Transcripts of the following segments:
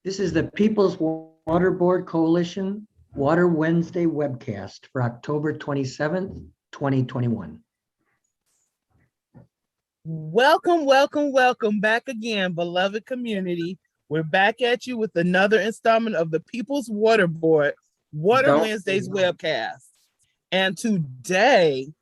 This is the People's Water Board Coalition Water Wednesday webcast for October 27th, 2021. Welcome, welcome, welcome back again, beloved community. We're back at you with another installment of the People's Water Board Water Wednesdays webcast. And today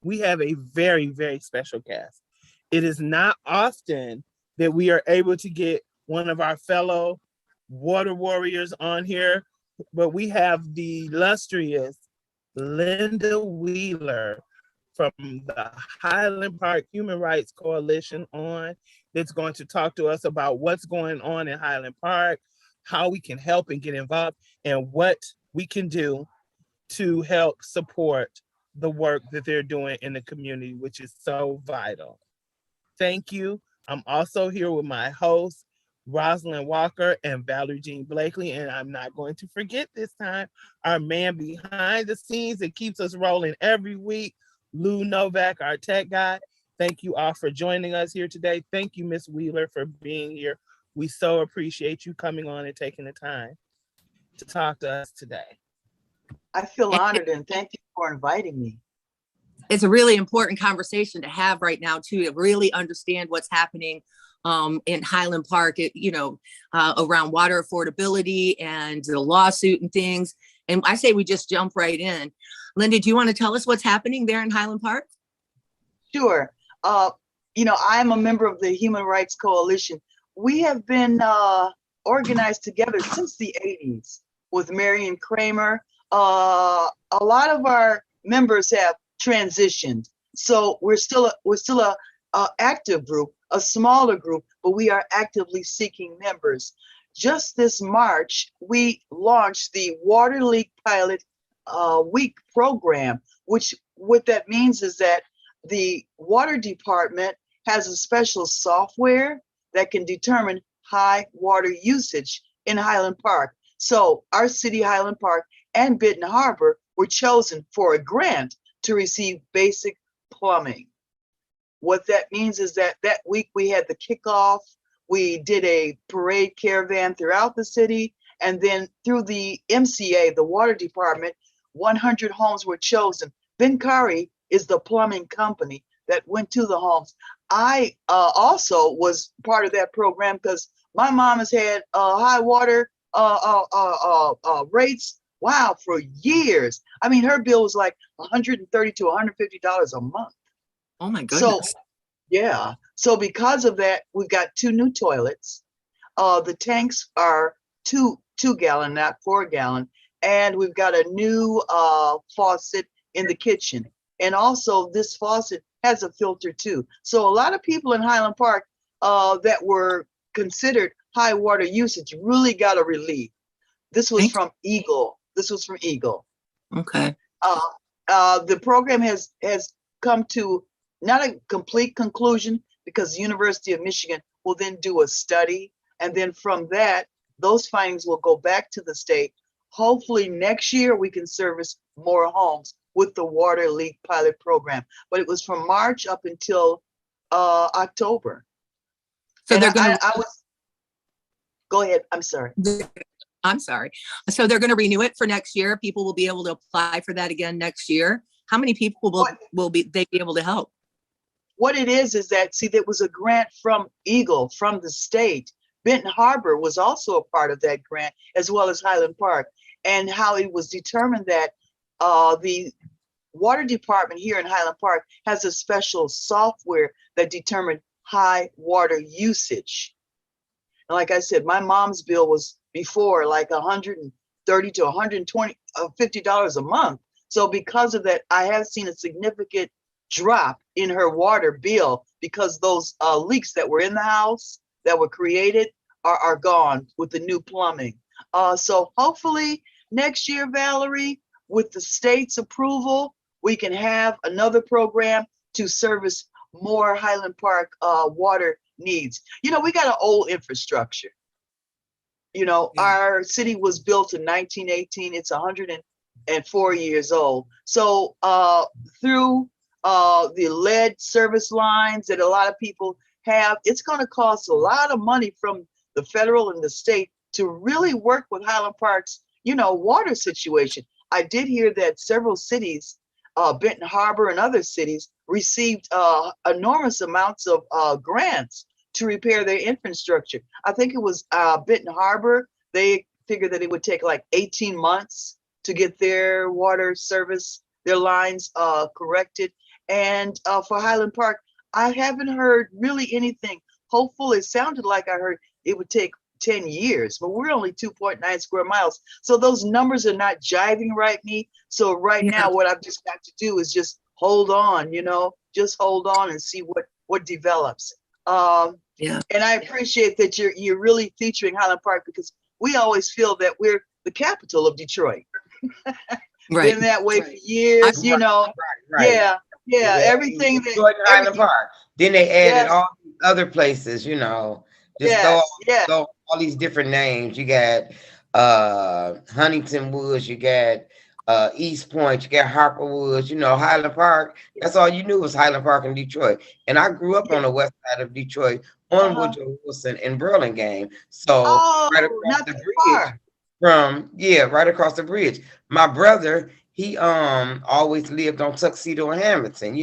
we have a very, very special guest. It is not often that we are able to get one of our fellow water warriors on here, but we have the illustrious Linda Wheeler from the Highland Park Human Rights Coalition on, that's going to talk to us about what's going on in Highland Park, how we can help and get involved, and what we can do to help support the work that they're doing in the community, which is so vital. Thank you. I'm also here with my hosts, Rosalind Walker and Valerie Jean Blakely, and I'm not going to forget this time, our man behind the scenes that keeps us rolling every week, Lou Novak, our tech guy. Thank you all for joining us here today. Thank you, Ms. Wheeler, for being here. We so appreciate you coming on and taking the time to talk to us today. I feel honored, and thank you for inviting me. It's a really important conversation to have right now, too, to really understand what's happening in Highland Park, around water affordability and the lawsuit and things. And I say we just jump right in. Linda, do you want to tell us what's happening there in Highland Park? Sure. I'm a member of the Human Rights Coalition. We have been organized together since the 80s with Marion Kramer. A lot of our members have transitioned, so we're still a active group, a smaller group, but we are actively seeking members. Just this March, we launched the Water Leak Pilot Week program, which what that means is that the water department has a special software that can determine high water usage in Highland Park. So our city, Highland Park, and Benton Harbor were chosen for a grant to receive basic plumbing. What that means is that week we had the kickoff, we did a parade caravan throughout the city, and then through the MCA, the water department, 100 homes were chosen. Ben Curry is the plumbing company that went to the homes. I also was part of that program because my mom has had high water rates, for years. I mean, her bill was like $130 to $150 a month. Oh my goodness. So because of that, we've got 2 new toilets. The tanks are 2 gallon, not 4 gallon. And we've got a new faucet in the kitchen. And also this faucet has a filter too. So a lot of people in Highland Park that were considered high water usage really got a relief. This was from Eagle. Okay. The program has come to not a complete conclusion because the University of Michigan will then do a study. And then from that, those findings will go back to the state. Hopefully next year we can service more homes with the Water Leak Pilot Program. But it was from March up until October. So and they're going to... Go ahead. I'm sorry. So they're going to renew it for next year. People will be able to apply for that again next year. How many people will they be able to help? What it is that, there was a grant from Eagle, from the state. Benton Harbor was also a part of that grant, as well as Highland Park. And how it was determined that the water department here in Highland Park has a special software that determined high water usage. And like I said, my mom's bill was before like $130 to $150 a month. So because of that, I have seen a significant drop in her water bill because those leaks that were in the house that were created are gone with the new plumbing. So hopefully next year, Valerie, with the state's approval, we can have another program to service more Highland Park water needs. We got an old infrastructure. Our city was built in 1918. It's 104 years old. So through the lead service lines that a lot of people have, it's going to cost a lot of money from the federal and the state to really work with Highland Park's, water situation. I did hear that several cities, Benton Harbor and other cities, received enormous amounts of grants to repair their infrastructure. I think it was Benton Harbor. They figured that it would take like 18 months to get their water service, their lines corrected. And for Highland Park, I haven't heard really anything hopeful. It sounded like I heard it would take 10 years, but we're only 2.9 square miles. So those numbers are not jiving right me. So right now, what I've just got to do is just hold on, just hold on and see what develops. And I appreciate that you're really featuring Highland Park, because we always feel that we're the capital of Detroit. Right. Been that way for years, Right. Yeah, everything that Detroit and Highland Park. Then they added Yes. all these other places, just throw all these different names. You got Huntington Woods, you got East Point, you got Harper Woods, Highland Park. That's all you knew was Highland Park in Detroit. And I grew up on the west side of Detroit on Woodrow Wilson and Burlingame. So right across the bridge right across the bridge. My brother, he always lived on Tuxedo and Hamilton.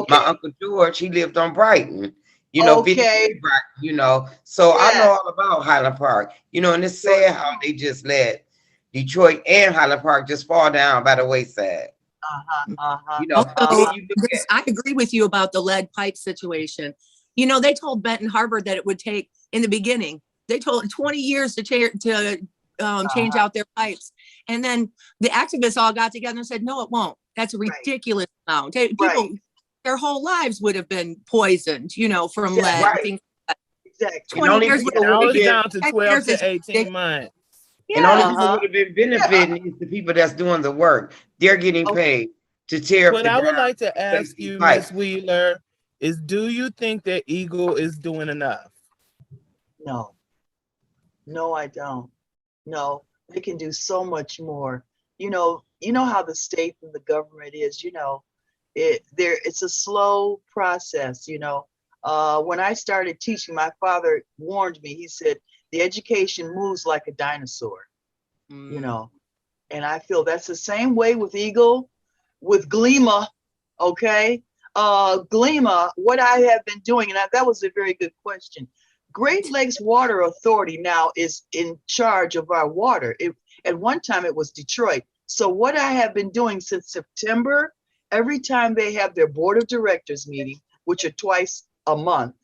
My Uncle George, he lived on Brighton. 53 Brighton, so I know all about Highland Park, and it's sad how they just let Detroit and Highland Park just fall down by the wayside. I agree with you about the lead pipe situation. They told Benton Harbor that it would take, in the beginning, they told 20 years to change out their pipes. And then the activists all got together and said, no, it won't. That's a ridiculous amount. People, their whole lives would have been poisoned, from lead. Right. Exactly. 20 years down to 12 to 18 months. And only people would have been benefiting is the people that's doing the work. They're getting paid to tear up. What I would like to ask you, Ms. Wheeler, is do you think that Eagle is doing enough? No, I don't. No, they can do so much more. You know how the state and the government is, it's a slow process, When I started teaching, my father warned me. He said, the education moves like a dinosaur, and I feel that's the same way with Eagle, with Glima, okay? Glima, what I have been doing, and that was a very good question. Great Lakes Water Authority now is in charge of our water. At one time it was Detroit. So what I have been doing since September, every time they have their board of directors meeting, which are twice a month,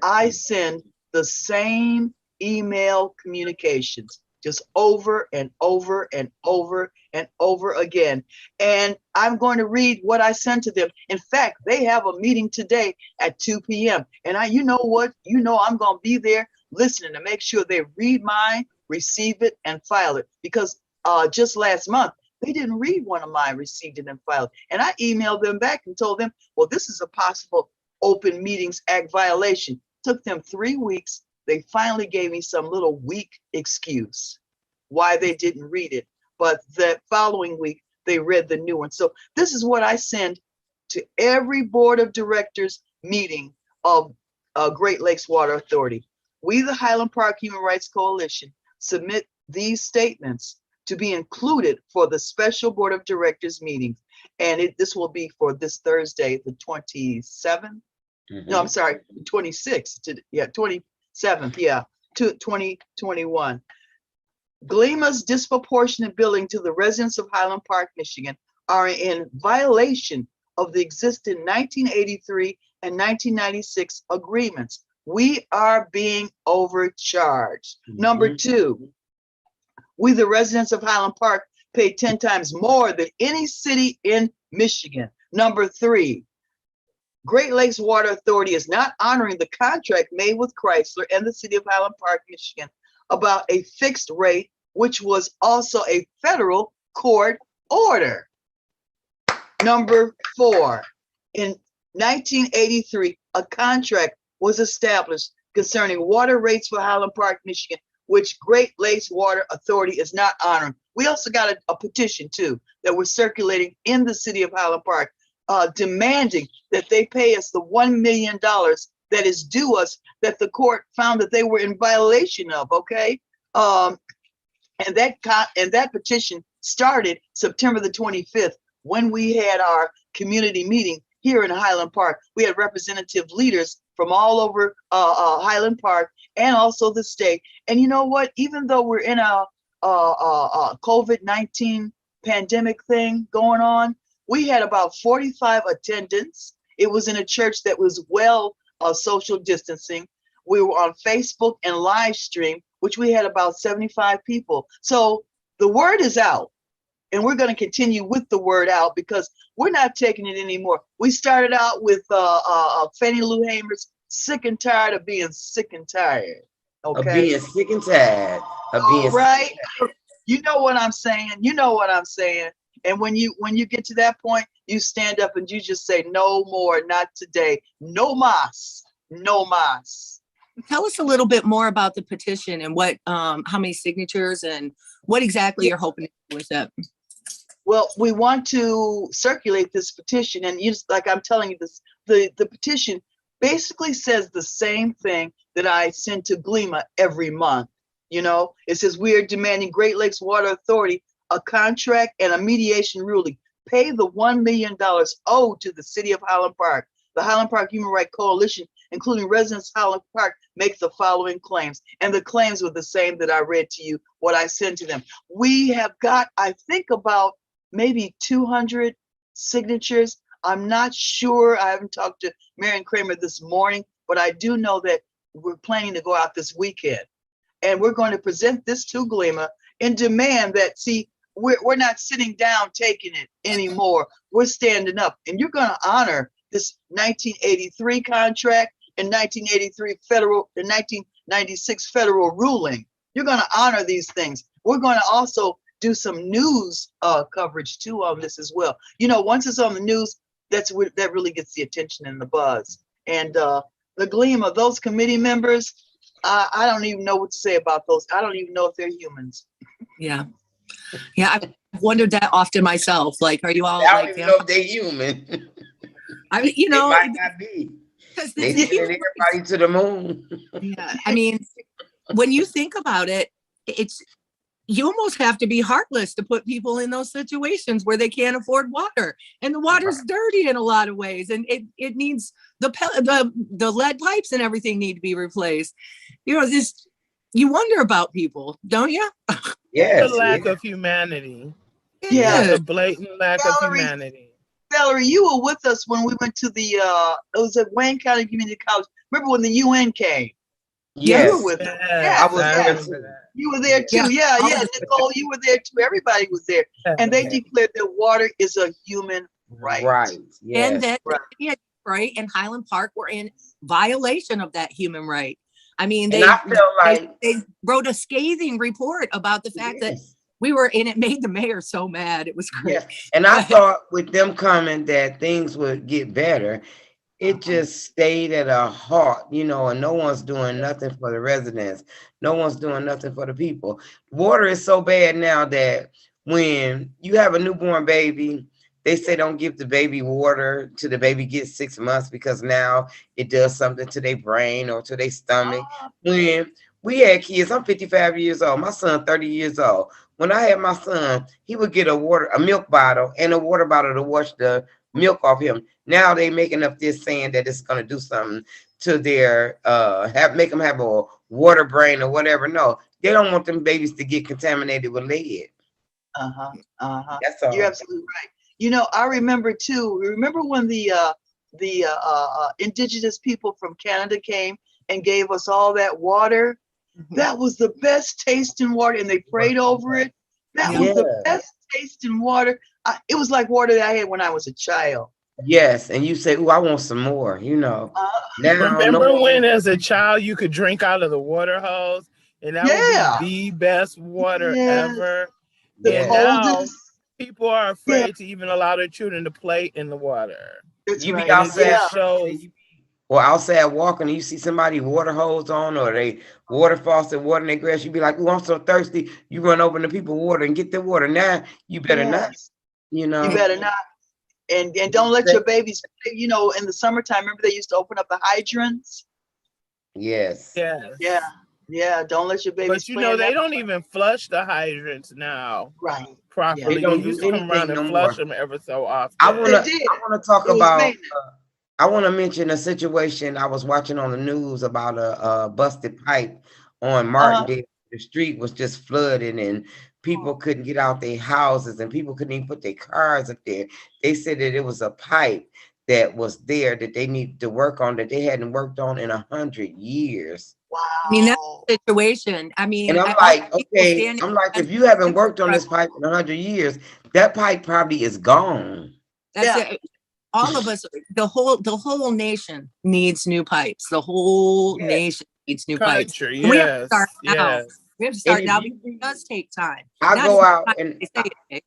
I send the same email communications, just over and over and over and over again. And I'm going to read what I sent to them. In fact, they have a meeting today at 2 p.m. And I'm going to be there listening to make sure they read mine, receive it, and file it. Because just last month, they didn't read one of mine, received it, and filed it. And I emailed them back and told them, well, this is a possible Open Meetings Act violation. Took them 3 weeks. They finally gave me some little weak excuse why they didn't read it. But the following week, they read the new one. So this is what I send to every board of directors meeting of Great Lakes Water Authority. We, the Highland Park Human Rights Coalition, submit these statements to be included for the special board of directors meeting. And this will be for this Thursday, the 27th. No, I'm sorry, 26th. 27th, 2021. Glima's disproportionate billing to the residents of Highland Park, Michigan are in violation of the existing 1983 and 1996 agreements. We are being overcharged. Number two, we, the residents of Highland Park, pay 10 times more than any city in Michigan. Number three, Great Lakes Water Authority is not honoring the contract made with Chrysler and the city of Highland Park, Michigan, about a fixed rate, which was also a federal court order. Number four, in 1983, a contract was established concerning water rates for Highland Park, Michigan, which Great Lakes Water Authority is not honoring. We also got a petition too that was circulating in the city of Highland Park, demanding that they pay us the $1 million that is due us that the court found that they were in violation of, okay? And that petition started September the 25th when we had our community meeting here in Highland Park. We had representative leaders from all over Highland Park and also the state. And you know what? Even though we're in a COVID-19 pandemic thing going on, we had about 45 attendants. It was in a church that was well social distancing. We were on Facebook and live stream, which we had about 75 people. So the word is out, and we're going to continue with the word out because we're not taking it anymore. We started out with Fannie Lou Hamer's "Sick and Tired of Being Sick and Tired." Okay, of being sick and tired of being right. You know what I'm saying. You know what I'm saying. And when you get to that point, you stand up and you just say, "No more, not today. No mas, no mas." Tell us a little bit more about the petition and what, how many signatures and what exactly you're hoping to do with it. Well, we want to circulate this petition, and you just, like I'm telling you this, the petition basically says the same thing that I send to GLEMA every month. You know, it says we are demanding Great Lakes Water Authority a contract and a mediation ruling. Pay the $1 million owed to the city of Highland Park. The Highland Park Human Rights Coalition, including residents of Highland Park, make the following claims. And the claims were the same that I read to you, what I sent to them. We have got, I think, about maybe 200 signatures. I'm not sure. I haven't talked to Marion Kramer this morning, but I do know that we're planning to go out this weekend. And we're going to present this to GLEMA and demand that, see, we're not sitting down taking it anymore. We're standing up. And you're going to honor this 1983 contract and 1996 federal ruling. You're going to honor these things. We're going to also do some news coverage too on this as well. You know, once it's on the news, that really gets the attention and the buzz. And the GLEMA, those committee members, I don't even know what to say about those. I don't even know if they're humans. Yeah. Yeah, I've wondered that often myself. Like, are you all I like, don't even know if they're human. I mean, you know, they might not be. because They sending everybody to the moon. yeah, I mean, when you think about it, it's, you almost have to be heartless to put people in those situations where they can't afford water, and the water's dirty in a lot of ways, and it needs the lead pipes and everything need to be replaced. You know, this, you wonder about people, don't you? Yes. The lack of humanity. Yeah. The blatant lack of humanity. Valerie, you were with us when we went to the, it was at Wayne County Community College. Remember when the UN came? Yes. You were with us. Yes, I was there too. You were there too. Yeah, Nicole, you were there too. Everybody was there. And they declared that water is a human right. Right. Yes. And that Detroit and Highland Park were in violation of that human right. I mean, they wrote a scathing report about the fact that we were, and it made the mayor so mad. It was great. Yes. And I thought with them coming that things would get better. It just stayed at a halt, you know, and no one's doing nothing for the residents. No one's doing nothing for the people. Water is so bad now that when you have a newborn baby, they say don't give the baby water till the baby gets 6 months because now it does something to their brain or to their stomach. When we had kids, I'm 55 years old, my son 30 years old. When I had my son, he would get a milk bottle and a water bottle to wash the milk off him. Now they making up this saying that it's going to do something to their make them have a water brain or whatever. No, they don't want them babies to get contaminated with lead. That's all. You're absolutely right. You know, I remember too. Remember when the indigenous people from Canada came and gave us all that water? That was the best tasting water, and they prayed over it. That was the best tasting water. It was like water that I had when I was a child. Yes, and you say, "Oh, I want some more." You know. Now, remember when, as a child, you could drink out of the water hose, and that would be the best water ever. The coldest. People are afraid to even allow their children to play in the water. You be outside, or outside walking, and you see somebody water hose on, or they water faucet watering their grass. You be like, "Oh, I'm so thirsty." You run over to people water and get their water. Now you better not. You know, you better not. And don't let your babies, you know, in the summertime, remember they used to open up the hydrants? Yes. Yes. Yeah, don't let your babies But you play know, in they that. don't even flush the hydrants now Right. properly. They They don't used do to come around anything and no flush more. them ever so I often. They wanna did. I wanna talk It was about maintenance. I want to mention a situation I was watching on the news about a busted pipe on Martindale. The street was just flooded and people couldn't get out their houses and people couldn't even put their cars up there. They said that it was a pipe that was there that they needed to work on that they hadn't worked on in 100 years. Wow. I mean, that's the situation. I mean, And I'm all like, people okay, standing I'm like, against if you haven't worked on this infrastructure, pipe in 100 years, that pipe probably is gone. that's Yeah. it. All of us, the whole nation needs new pipes. The whole Yes. nation needs new pipes. Country, And we have to yes, start now. yes. We have to And start if now you, because it does take time. I Not go as much out time and as they say it takes,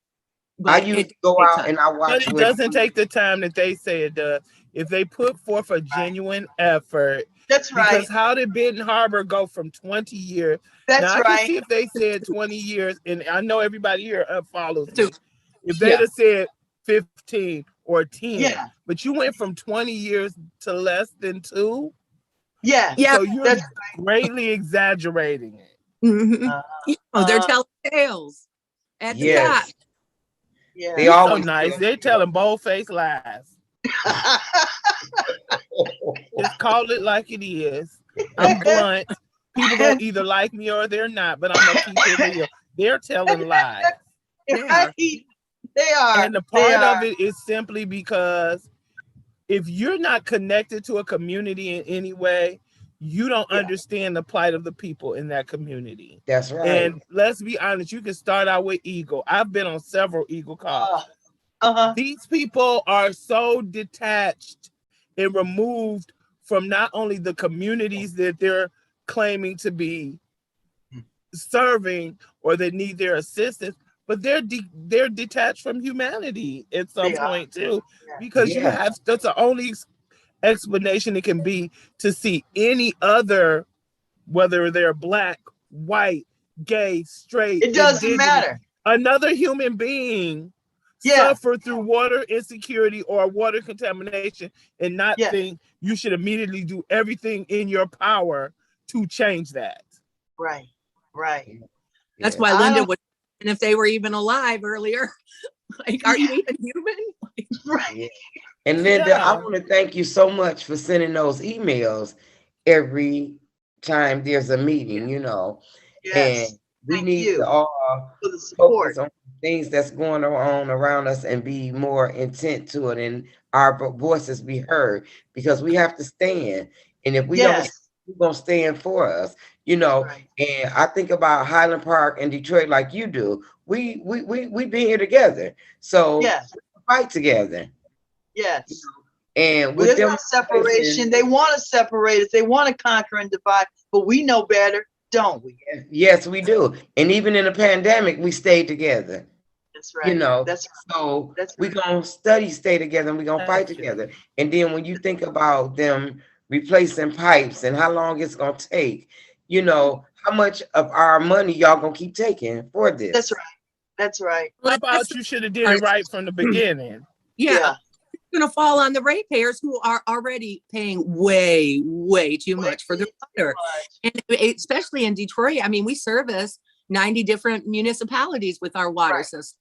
I but used it to does go take out time. and I But watch it with doesn't take the time that they say it does. If they put forth a genuine effort, That's right. because how did Benton Harbor go from 20 years? That's Now I can right. see if they said 20 years, and I know everybody here follows So, me. If they'd yeah, have said 15 or 10, Yeah. but you went from 20 years to less than 2, Yeah. yeah. so you're That's greatly exaggerating it. Mhm. uh, You know, they're telling tales at the top. yes, yeah. they You're so always nice. They're telling bold-faced lies. Just call it like it is. I'm blunt. People gonna either like me or they're not, but I'm gonna keep it real. They're telling lies. They are. They are. And the They part of are. it is simply because if you're not connected to a community in any way, you don't Yeah. understand the plight of the people in that community. That's right. And let's be honest, you can start out with Eagle. I've been on several Eagle calls. Uh-huh. These people are so detached and removed from not only the communities that they're claiming to be serving or that need their assistance, but they're detached from humanity at some They are. point too, Yeah. because you Yes. have that's the only explanation it can be to see any other, whether they're black, white, gay, straight, It doesn't indigenous, matter. another human being Yeah. suffer through water insecurity or water contamination and not Yeah. think you should immediately do everything in your power to change that. Right. Right. That's Yes. why I Linda don't. was, and if they were even alive earlier, like, are you even human? Right. Yeah. And Linda, I Yeah. want to thank you so much for sending those emails every time there's a meeting, you know. Yes. And we Thank need to you all for the support. focus on things that's going on around us and be more intent to it and our voices be heard because we have to stand. And if we don't, Yes. we're going to stand for us, you know. Right. And I think about Highland Park and Detroit like you do. We been here together. So Yes. fight together. Yes. And Well, with there's no them separation. They want to separate us. They want to conquer and divide, but we know better, don't we? yes, we do. And even in the pandemic, we stayed together. That's You right. know, That's so that's we're right. gonna study, stay together, and we're gonna fight Thank you. together. And then when you think about them replacing pipes and how long it's gonna take, you know, how much of our money y'all gonna keep taking for this? That's right. That's right. How Well, that's about the you should have did it part. right from the beginning? Yeah, Yeah. it's going to fall on the ratepayers who are already paying way, way too much for their water. And especially in Detroit, I mean, we service 90 different municipalities with our water Right. system.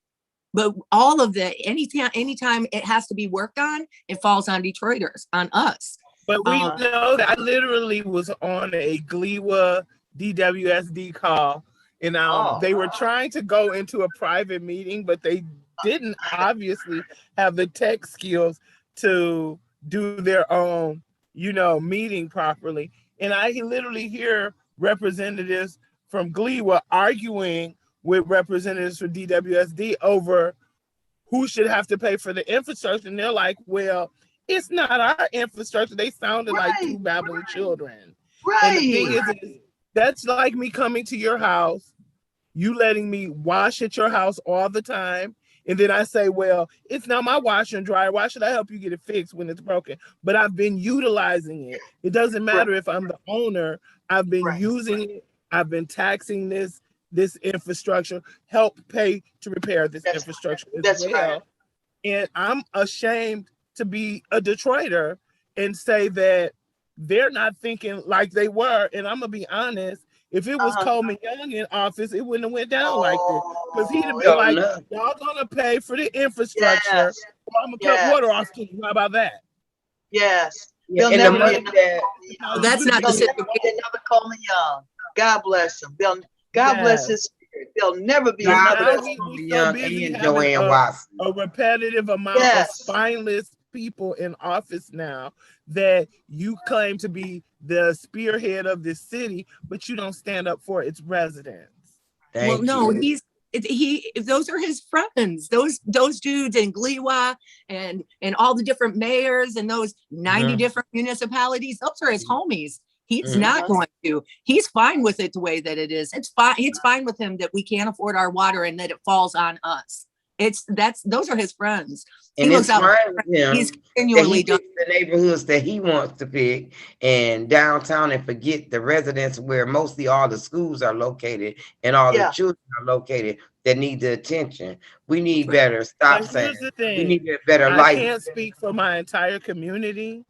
But all of the, anytime it has to be worked on, it falls on Detroiters, on us. But we Uh-huh. know that I literally was on a GLEWA DWSD call, and Oh. they were trying to go into a private meeting, but they didn't obviously have the tech skills to do their own, meeting properly. And I literally hear representatives from GLEWA arguing with representatives from DWSD over who should have to pay for the infrastructure. And they're like, well, it's not our infrastructure. They sounded like two Right. babbling children. Right. And the thing is, that's like me coming to your house, you letting me wash at your house all the time. And then I say, well, it's not my washer and dryer. Why should I help you get it fixed when it's broken? But I've been utilizing it. It doesn't matter if I'm the owner. I've been Right. using it. I've been taxing this infrastructure, help pay to repair this That's infrastructure as That's well. right. And I'm ashamed to be a Detroiter and say that they're not thinking like they were. And I'm gonna be honest, if it was Coleman Young in office, it wouldn't have went down like this. Because he'd have been like, y'all gonna pay for the infrastructure, or I'm gonna cut water off to you. How about that? Yes. Yeah, They'll never be another, That's not the another Coleman Young. God bless him. God bless his spirit. There'll never be another Coleman Young and Joanne Watson. A repetitive amount of spineless people in office now that you claim to be the spearhead of this city, but you don't stand up for its residents. Those are his friends. Those dudes in Gliwa and all the different mayors and those 90 different municipalities. Those are his homies. He's not going to. He's fine with it the way that it is. It's fine. It's fine with him that we can't afford our water and that it falls on us. Those are his friends. And he looks out. He's continually done the neighborhoods that he wants to pick and downtown and forget the residents where mostly all the schools are located and all the children are located that need the attention. We need better. Stop saying. We need a better life. I can't speak for my entire community,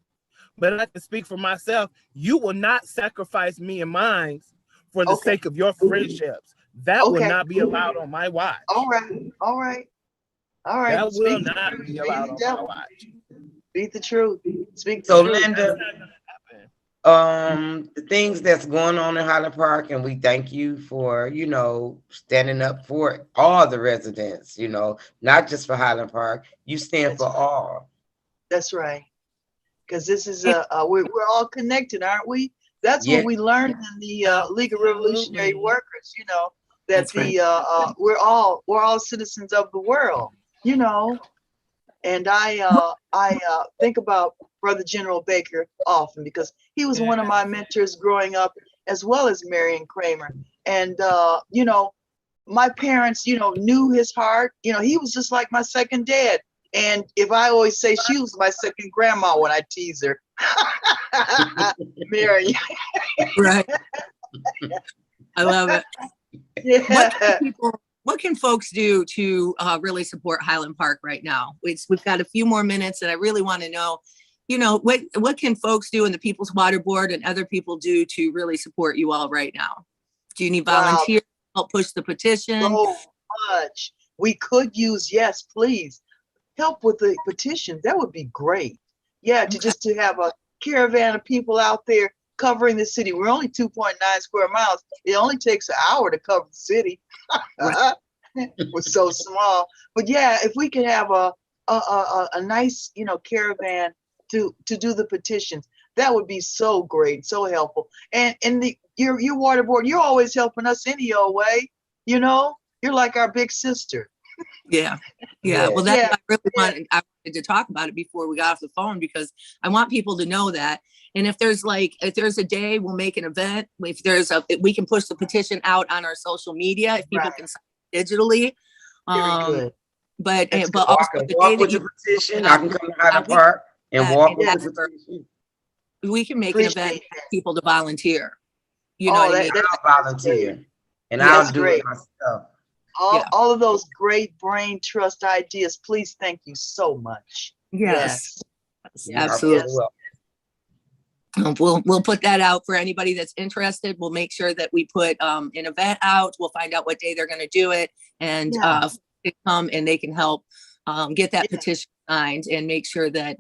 but I can speak for myself. You will not sacrifice me and mine for the sake of your friendships. That will not be allowed on my watch. All right. That will not be allowed on my watch. Speak the truth. So, Linda, the things that's going on in Highland Park, and we thank you for, standing up for all the residents, not just for Highland Park. You stand for all. That's right. Because this is we're all connected, aren't we? That's what we learned in the League of Revolutionary Workers, that we're all citizens of the world, and I think about Brother General Baker often because he was one of my mentors growing up, as well as Marion Kramer. And my parents, knew his heart. He was just like my second dad. And if I always say she was my second grandma when I tease her, Marion. Right. I love it. Yeah. What can folks do to really support Highland Park right now? We've got a few more minutes, and I really want to know, what can folks do in the People's Water Board and other people do to really support you all right now? Do you need volunteers to help push the petition? So much. We could use, yes, please, help with the petition. That would be great. Yeah, to have a caravan of people out there covering the city. We're only 2.9 square miles. It only takes an hour to cover the city. We're so small. But yeah, if we could have a nice, caravan to do the petitions, that would be so great, so helpful. And your water board, you're always helping us any old way. You're like our big sister. Yeah. Well, that's I wanted to talk about it before we got off the phone, because I want people to know that. And if there's a day, we'll make an event. We can push the petition out on our social media if people can sign digitally. Very good. But also the day that you petition, I can come to Highland Park and walk with the petition. We can make an event for people to volunteer. You know what I mean? I'll volunteer, and I'll do it myself. All of those great brain trust ideas. Please, thank you so much. Yes. Absolutely. We'll put that out for anybody that's interested. We'll make sure that we put an event out. We'll find out what day they're going to do it, and they come and they can help get that petition signed and make sure that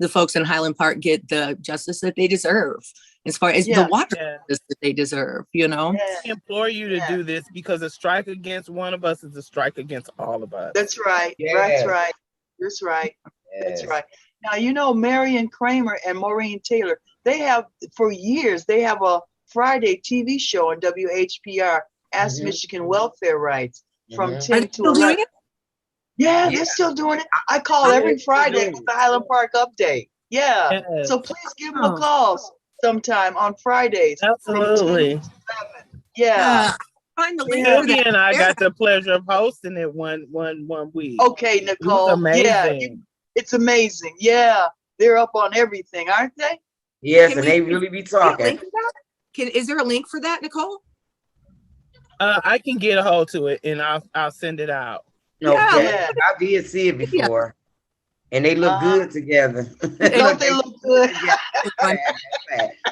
the folks in Highland Park get the justice that they deserve, as far as the water justice that they deserve. I implore you to do this, because a strike against one of us is a strike against all of us. That's right. That's right. That's right. That's right. Now, Marion Kramer and Maureen Taylor, they have for years, they have a Friday TV show on WHPR, Ask Michigan Welfare Rights, from 10 to 11. Yeah, they're still doing it. I call every Friday with the Highland Park update. Yeah. So please give them a call sometime on Fridays. Absolutely. Yeah. Find the link. Sylvia and I got the pleasure of hosting it one week. Okay, Nicole. It was amazing. Yeah, it's amazing. Yeah. They're up on everything, aren't they? Yes, and they really be talking. Is there a link for that, Nicole? I can get a hold to it and I'll send it out. Okay, Yeah. I did see it before, and they look Uh-huh. good together. Don't they look good?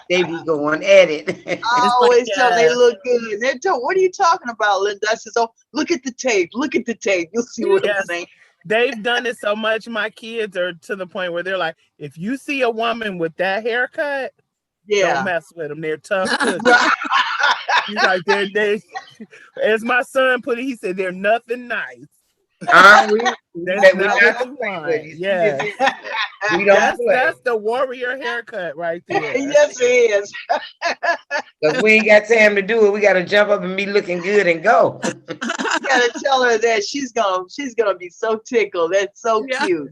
They be going at it. I It's like, always tell them they yes. look good. They tell, what are you talking about, Linda? I says, oh, look at the tape. Look at the tape. You'll see what I'm Yes. saying. They've done it so much. My kids are to the point where they're like, if you see a woman with that haircut, don't Yeah. mess with them. They're tough cookies. Right. He's like, they, as my son put it, he said, they're nothing nice. We That's we not not what you play want. with you. Yeah. We don't play. That's the warrior haircut right there. Yes, it is. Because we ain't got time to do it. We got to jump up and be looking good and go. You gotta tell her that she's gonna be so tickled. That's so Yeah. cute.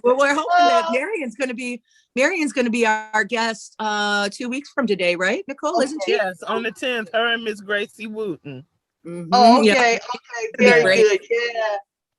Well, we're hoping that Marion's going to be our guest 2 weeks from today, right, Nicole? Isn't she? Yes, on the 10th, her and Miss Gracie Wooten. Mhm, Oh, yeah. okay, very great. good.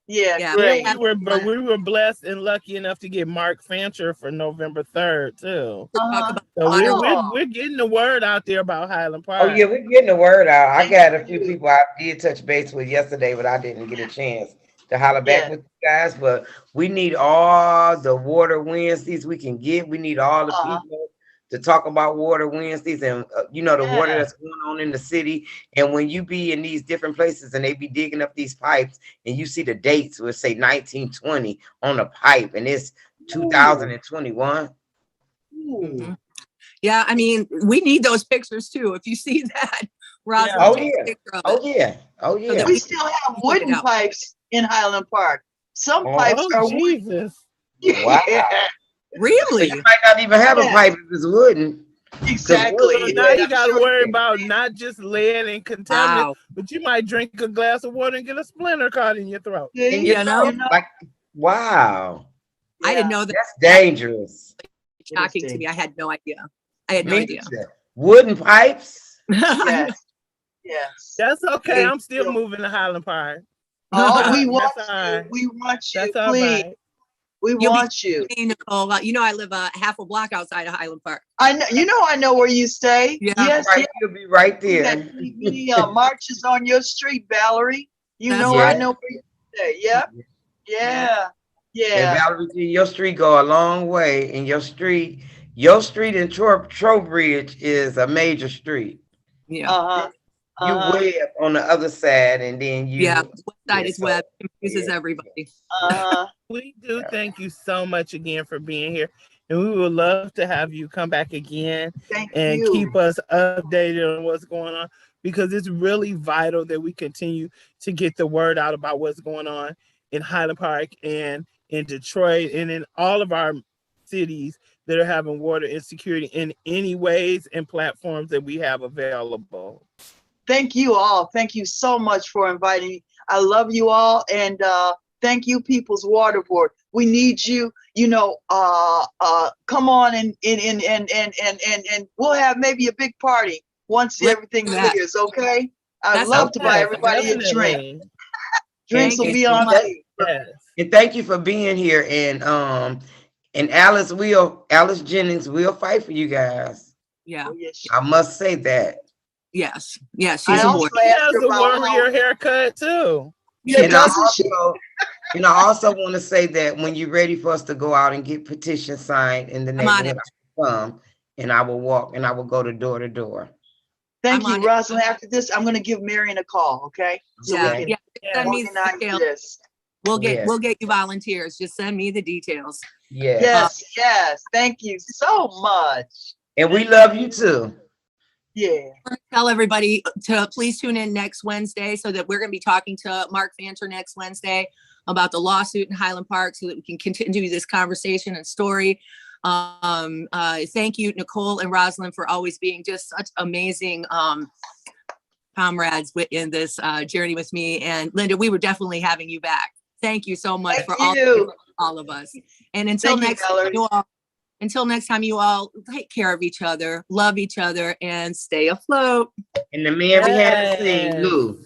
Yeah, yeah, Yeah. great. We were blessed and lucky enough to get Mark Fancher for November 3rd too. To talk about So water. we're getting the word out there about Highland Park. Oh, yeah, we're getting the word out. I Thank got a few you. people I did touch base with yesterday, but I didn't get a chance to holler back Yeah. with you guys. But we need all the Water Wednesdays we can get. We need all the Uh-huh. people to talk about Water Wednesdays and, the water Yeah. that's going on in the city. And when you be in these different places and they be digging up these pipes and you see the dates, we'll say 1920 on the pipe and it's 2021. Ooh. Mhm. Yeah, I mean, we need those pictures too. If you see that, Rosalind, Oh, take yeah. a picture of Oh, it. yeah. Oh, So that yeah. We still have Check it wooden out. pipes in Highland Park. Some Oh, pipes are Oh wooden. Jesus! Wow. Yeah, So Really? you might not even have a Yeah. pipe if it's wooden. exactly. So now you I'm got to sure. worry about not just lead and contaminants, Wow. but you might drink a glass of water and get a splinter caught in your throat. See? And you You know? know, like, wow, I didn't Yeah, know that. that's dangerous. Shocking to me. I had no idea. I had no Me idea. too. Wooden pipes. Yes. Yes. That's okay. Yeah. I'm still moving to Highland Park. Oh, we That's want all you. right. We want you. That's all Please. right. We You'll be want you. Hey, Nicole, you know I live half a block outside of Highland Park. I know. You know. I know where you stay. Yeah. Yes. Right, you'll be right We there. had TV marches on your street, Valerie. You That's know. I right. know where you stay. Yep. Yeah. And Yeah. Valerie, your street go a long way. And your street in Trowbridge is a major street. Yeah. Uh-huh. You Uh-huh. way up on the other side, and then you. Yeah. West side is so- web. Confuses yeah. everybody. Uh-huh. We do thank you so much again for being here. And we would love to have you come back again Thank and you. keep us updated on what's going on, because it's really vital that we continue to get the word out about what's going on in Highland Park and in Detroit and in all of our cities that are having water insecurity in any ways and platforms that we have available. Thank you all. Thank you so much for inviting me. I love you all, and thank you, People's Water Board. We need you. Come on and we'll have maybe a big party once Let's everything do that. clears. Okay. I'd That's love to buy Yes, everybody a drink. definitely. Drinks Thank will you be so on much. me. Yes. And thank you for being here. And Alice Jennings will fight for you guys. Yeah. Oh, yes. I must say that. Yes. Yes. I She's a also warrior. She asked has her a about how- warrior haircut too. Yeah, And I doesn't she? also want to say that when you're ready for us to go out and get petitions signed in the I'm on neighborhood, I will come and I will walk and I will go to door to door. Thank I'm on you, it. Rosalind. After this, I'm going to give Marion a call. Okay. So Yeah. we can Yeah. Send me the organize details. this. We'll Yes. get you volunteers. Just send me the details. Yeah. Yes. Yes. Thank you so much. And we love you too. Yeah. Tell everybody to please tune in next Wednesday, so that we're going to be talking to Mark Fancher next Wednesday about the lawsuit in Highland Park, so that we can continue this conversation and story. Thank you, Nicole and Rosalind, for always being just such amazing comrades in this journey with me. And Linda, we were definitely having you back. Thank you so much Thank for you. all of us. And until Thank you, next time, Valerie. until next time, you all take care of each other, love each other, and stay afloat. And the man behind the Yes. scenes, Lou.